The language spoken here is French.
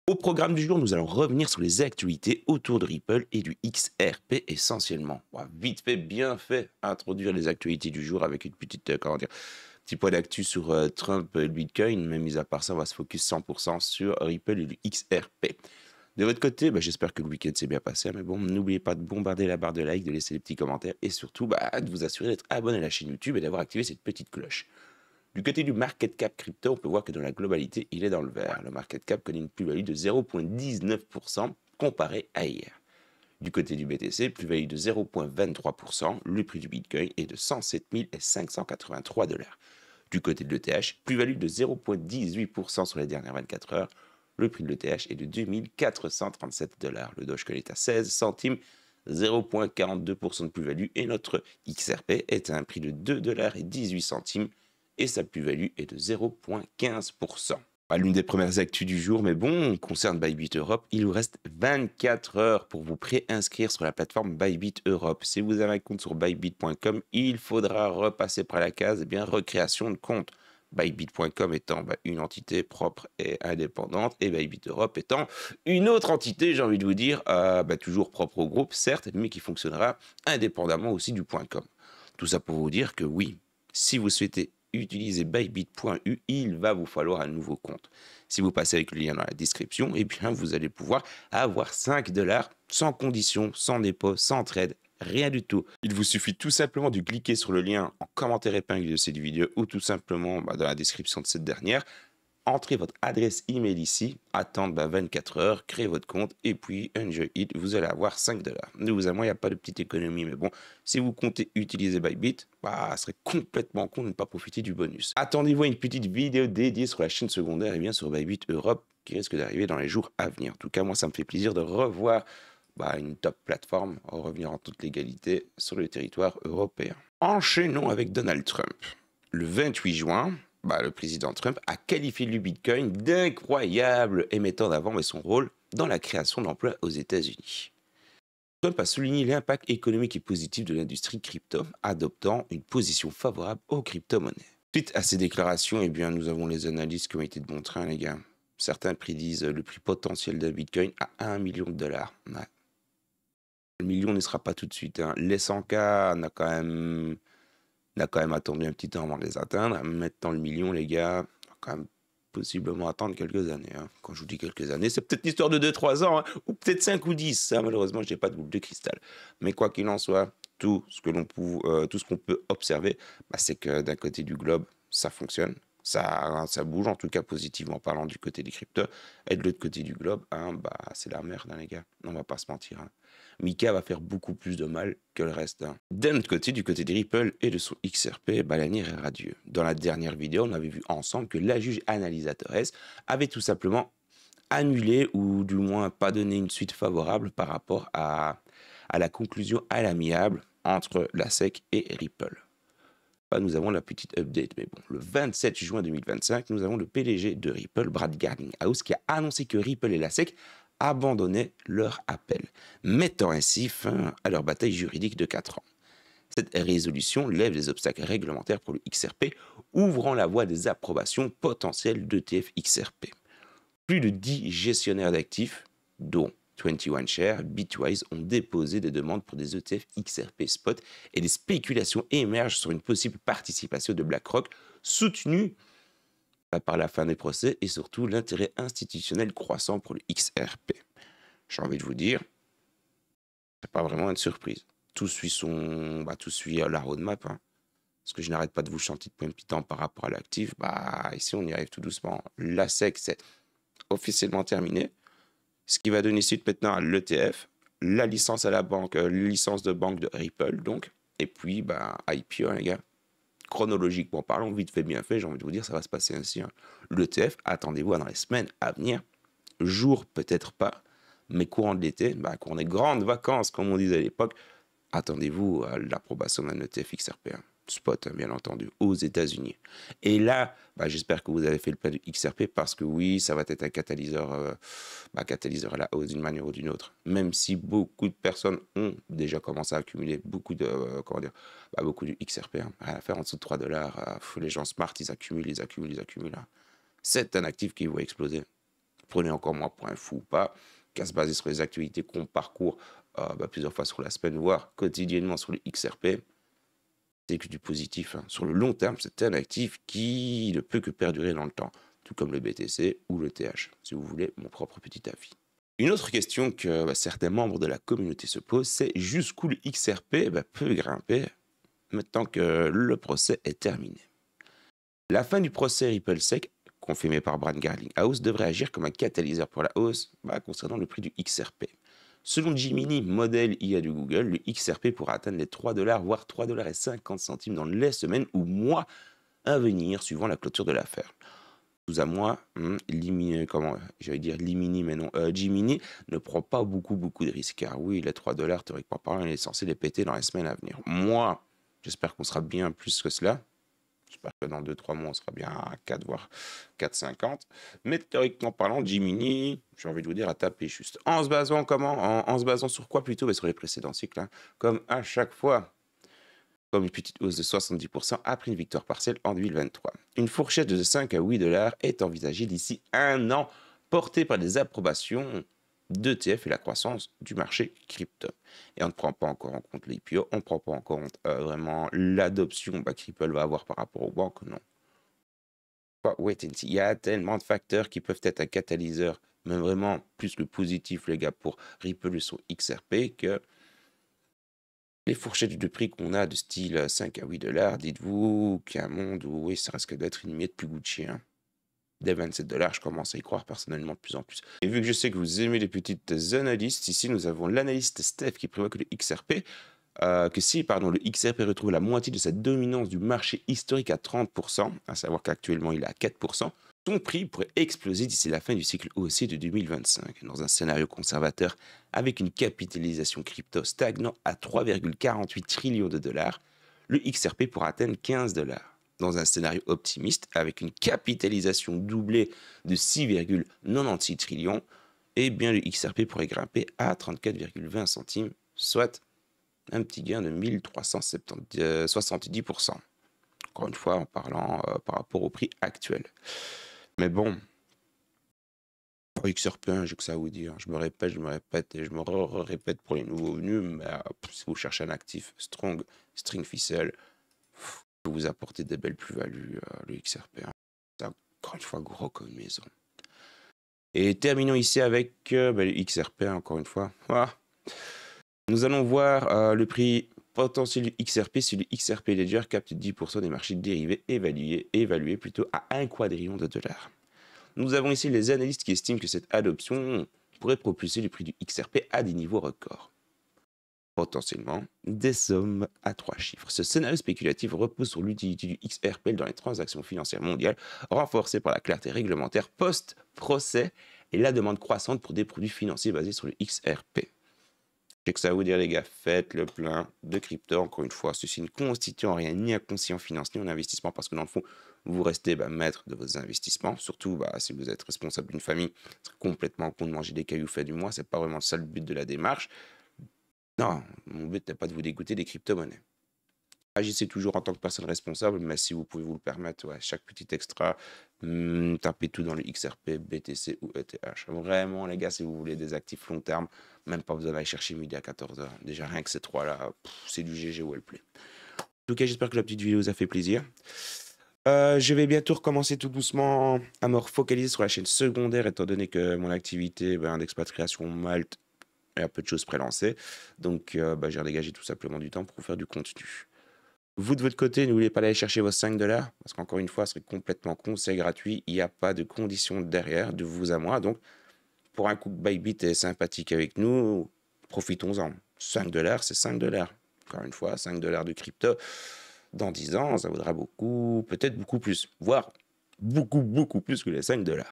Au programme du jour, nous allons revenir sur les actualités autour de Ripple et du XRP essentiellement. On va vite fait, bien fait, introduire les actualités du jour avec une petite, petit point d'actu sur Trump et le Bitcoin. Mais mis à part ça, on va se focus 100% sur Ripple et du XRP. De votre côté, j'espère que le week-end s'est bien passé. Mais bon, n'oubliez pas de bombarder la barre de like, de laisser des petits commentaires et surtout de vous assurer d'être abonné à la chaîne YouTube et d'avoir activé cette petite cloche. Du côté du market cap crypto, on peut voir que dans la globalité, il est dans le vert. Le market cap connaît une plus-value de 0,19% comparé à hier. Du côté du BTC, plus-value de 0,23%, le prix du Bitcoin est de 107 583 $. Du côté de l'ETH, plus-value de 0,18% sur les dernières 24 heures, le prix de l'ETH est de 2437 $. Le Dogecoin est à 16 centimes, 0,42% de plus-value et notre XRP est à un prix de 2,18 $. Et sa plus-value est de 0,15%. L'une des premières actus du jour, mais bon, concerne Bybit Europe, il vous reste 24 heures pour vous préinscrire sur la plateforme Bybit Europe. Si vous avez un compte sur bybit.com, il faudra repasser par la case recréation de compte. Bybit.com étant une entité propre et indépendante, et Bybit Europe étant une autre entité, j'ai envie de vous dire, toujours propre au groupe, certes, mais qui fonctionnera indépendamment aussi du .com. Tout ça pour vous dire que oui, si vous souhaitez utiliser bybit.u, il va vous falloir un nouveau compte. Si vous passez avec le lien dans la description, vous allez pouvoir avoir 5 $ sans condition, sans dépôt, sans trade, rien du tout. Il vous suffit tout simplement de cliquer sur le lien en commentaire épinglé de cette vidéo ou tout simplement dans la description de cette dernière. Entrez votre adresse email ici, attendre 24 heures, créez votre compte et puis enjoy it, vous allez avoir 5 $. De vous à moi, il n'y a pas de petite économie, mais bon, si vous comptez utiliser Bybit, ce serait complètement con de ne pas profiter du bonus. Attendez-vous à une petite vidéo dédiée sur la chaîne secondaire et bien sur Bybit Europe qui risque d'arriver dans les jours à venir. En tout cas, moi, ça me fait plaisir de revoir une top plateforme, revenir en toute légalité sur le territoire européen. Enchaînons avec Donald Trump. Le 28 juin, le président Trump a qualifié le Bitcoin d'incroyable et mettant en avant son rôle dans la création d'emplois aux États-Unis. Trump a souligné l'impact économique et positif de l'industrie crypto, adoptant une position favorable aux crypto-monnaies. Suite à ces déclarations, nous avons les analystes qui ont été de bon train, les gars. Certains prédisent le prix potentiel d'un Bitcoin à 1 million de dollars. Ouais. Le million ne sera pas tout de suite. Les 100K, on a quand même attendu un petit temps avant de les atteindre. Maintenant, le million, les gars, on va quand même possiblement attendre quelques années. Quand je vous dis quelques années, c'est peut-être l'histoire de 2-3 ans, ou peut-être 5 ou 10. Malheureusement, je n'ai pas de boule de cristal. Mais quoi qu'il en soit, tout ce qu'on peut observer, c'est que d'un côté du globe, ça fonctionne. Ça bouge, en tout cas positivement parlant du côté des cryptos. Et de l'autre côté du globe, c'est la merde, les gars. On va pas se mentir. Mika va faire beaucoup plus de mal que le reste. D'un autre côté, du côté des Ripple et de son XRP, l'avenir est radieux. Dans la dernière vidéo, on avait vu ensemble que la juge analysatrice avait tout simplement annulé ou du moins pas donné une suite favorable par rapport à la conclusion à l'amiable entre la SEC et Ripple. Nous avons la petite update, mais bon, le 27 juin 2025, nous avons le PDG de Ripple, Brad Garlinghouse, qui a annoncé que Ripple et la SEC abandonnaient leur appel, mettant ainsi fin à leur bataille juridique de 4 ans. Cette résolution lève les obstacles réglementaires pour le XRP, ouvrant la voie des approbations potentielles d'ETF XRP. Plus de 10 gestionnaires d'actifs, dont 21Shares, Bitwise, ont déposé des demandes pour des ETF XRP spot et des spéculations émergent sur une possible participation de BlackRock soutenue par la fin des procès et surtout l'intérêt institutionnel croissant pour le XRP. J'ai envie de vous dire, c'est pas vraiment une surprise. Tout suit la roadmap. Parce que je n'arrête pas de vous chanter de point pitant par rapport à l'actif. Ici, on y arrive tout doucement. La SEC, c'est officiellement terminé. Ce qui va donner suite maintenant à l'ETF, la licence à la banque, la licence de banque de Ripple, donc. Et puis, IPO, les gars. Chronologiquement parlant, vite fait, bien fait, j'ai envie de vous dire, ça va se passer ainsi. L'ETF, attendez-vous dans les semaines à venir. Jour, peut-être pas, mais courant de l'été, courant des grandes vacances, comme on disait à l'époque, attendez-vous à l'approbation d'un ETF XRP. Spot, bien entendu, aux États-Unis. Et là, j'espère que vous avez fait le pas du XRP parce que oui, ça va être un catalyseur, catalyseur à la hausse d'une manière ou d'une autre. Même si beaucoup de personnes ont déjà commencé à accumuler beaucoup de, beaucoup de XRP. Rien à faire en dessous de 3 $. Les gens smart, ils accumulent. C'est un actif qui va exploser. prenez encore moi pour un fou ou pas, qu'à se baser sur les actualités qu'on parcourt plusieurs fois sur la semaine, voire quotidiennement sur le XRP, c'est que du positif, hein. Sur le long terme, c'est un actif qui ne peut que perdurer dans le temps, tout comme le BTC ou le TH, si vous voulez mon propre petit avis. Une autre question que certains membres de la communauté se posent, c'est jusqu'où le XRP peut grimper maintenant que le procès est terminé. La fin du procès RippleSec, confirmé par Brad Garlinghouse, devrait agir comme un catalyseur pour la hausse concernant le prix du XRP. Selon Gemini, modèle IA de Google, le XRP pourra atteindre les 3 $, voire 3,50 $ dans les semaines ou mois à venir, suivant la clôture de l'affaire. À moi, Gemini ne prend pas beaucoup de risques, car oui, les 3 $, théoriquement parlant, il est censé les péter dans les semaines à venir. Moi, j'espère qu'on sera bien plus que cela. J'espère que dans 2-3 mois, on sera bien à 4, voire 4,50. Mais théoriquement parlant, Gemini, j'ai envie de vous dire, à taper juste. En se basant comment en se basant sur quoi plutôt? Sur les précédents cycles, hein. Comme à chaque fois. Comme une petite hausse de 70% après une victoire partielle en 2023. Une fourchette de 5 à 8 $ est envisagée d'ici un an, portée par des approbations d'ETF et la croissance du marché crypto. Et on ne prend pas encore en compte l'IPO, on ne prend pas en compte vraiment l'adoption qu'Ripple va avoir par rapport aux banques, non. Wait and see. Il y a tellement de facteurs qui peuvent être un catalyseur, même vraiment plus que positif, les gars, pour Ripple et son XRP, que les fourchettes de prix qu'on a de style 5 à 8 $, dites-vous qu'il y a un monde où oui, ça risque d'être une miette plus Gucci, hein. Dès 27 $, je commence à y croire personnellement de plus en plus. Et vu que je sais que vous aimez les petites analystes, ici nous avons l'analyste Steph qui prévoit que le XRP retrouve la moitié de sa dominance du marché historique à 30%, à savoir qu'actuellement il est à 4%, son prix pourrait exploser d'ici la fin du cycle haussier de 2025, dans un scénario conservateur avec une capitalisation crypto stagnant à 3,48 trillions de dollars, le XRP pourra atteindre 15 $. Dans un scénario optimiste, avec une capitalisation doublée de 6,96 trillions, eh bien le XRP pourrait grimper à 34,20 centimes, soit un petit gain de 1370%. Encore une fois, en parlant par rapport au prix actuel. Mais bon, pour XRP, j'ai que ça à vous dire. Je me répète et je me répète pour les nouveaux venus. Mais si vous cherchez un actif strong, string ficelle, peut vous apporter des belles plus-values, le XRP. C'est encore une fois gros comme une maison. Et terminons ici avec le XRP, encore une fois. Voilà. Nous allons voir le prix potentiel du XRP si le XRP Ledger capte 10% des marchés dérivés évalués plutôt à 1 quadrillion de dollars. Nous avons ici les analystes qui estiment que cette adoption pourrait propulser le prix du XRP à des niveaux records. Potentiellement, des sommes à 3 chiffres. Ce scénario spéculatif repose sur l'utilité du XRP dans les transactions financières mondiales, renforcée par la clarté réglementaire post-procès et la demande croissante pour des produits financiers basés sur le XRP. J'ai que ça à vous dire, les gars, faites le plein de crypto. Encore une fois, ceci ne constitue en rien ni un conseil en finance ni en investissement, parce que dans le fond, vous restez maître de vos investissements. Surtout si vous êtes responsable d'une famille, c'est complètement con de manger des cailloux faits du mois. C'est pas vraiment ça le but de la démarche. Non, mon but n'est pas de vous dégoûter des crypto-monnaies. Agissez toujours en tant que personne responsable, mais si vous pouvez vous le permettre, chaque petit extra, tapez tout dans le XRP, BTC ou ETH. Vraiment, les gars, si vous voulez des actifs long terme, même pas besoin d'aller chercher midi à 14 h. Déjà, rien que ces trois-là, c'est du GG well play. En tout cas, j'espère que la petite vidéo vous a fait plaisir. Je vais bientôt recommencer tout doucement à me focaliser sur la chaîne secondaire, étant donné que mon activité d'expatriation Malte est un peu de choses prélancées. Donc, j'ai dégagé tout simplement du temps pour vous faire du contenu. Vous, de votre côté, n'oubliez pas d'aller chercher vos 5 $, parce qu'encore une fois, ce serait complètement con, c'est gratuit, il n'y a pas de conditions derrière, de vous à moi. Donc, pour un coup que Bybit est sympathique avec nous, profitons-en. 5 $, c'est 5 $. Encore une fois, 5 $ de crypto, dans 10 ans, ça vaudra beaucoup, peut-être beaucoup plus, voire beaucoup plus que les 5 $.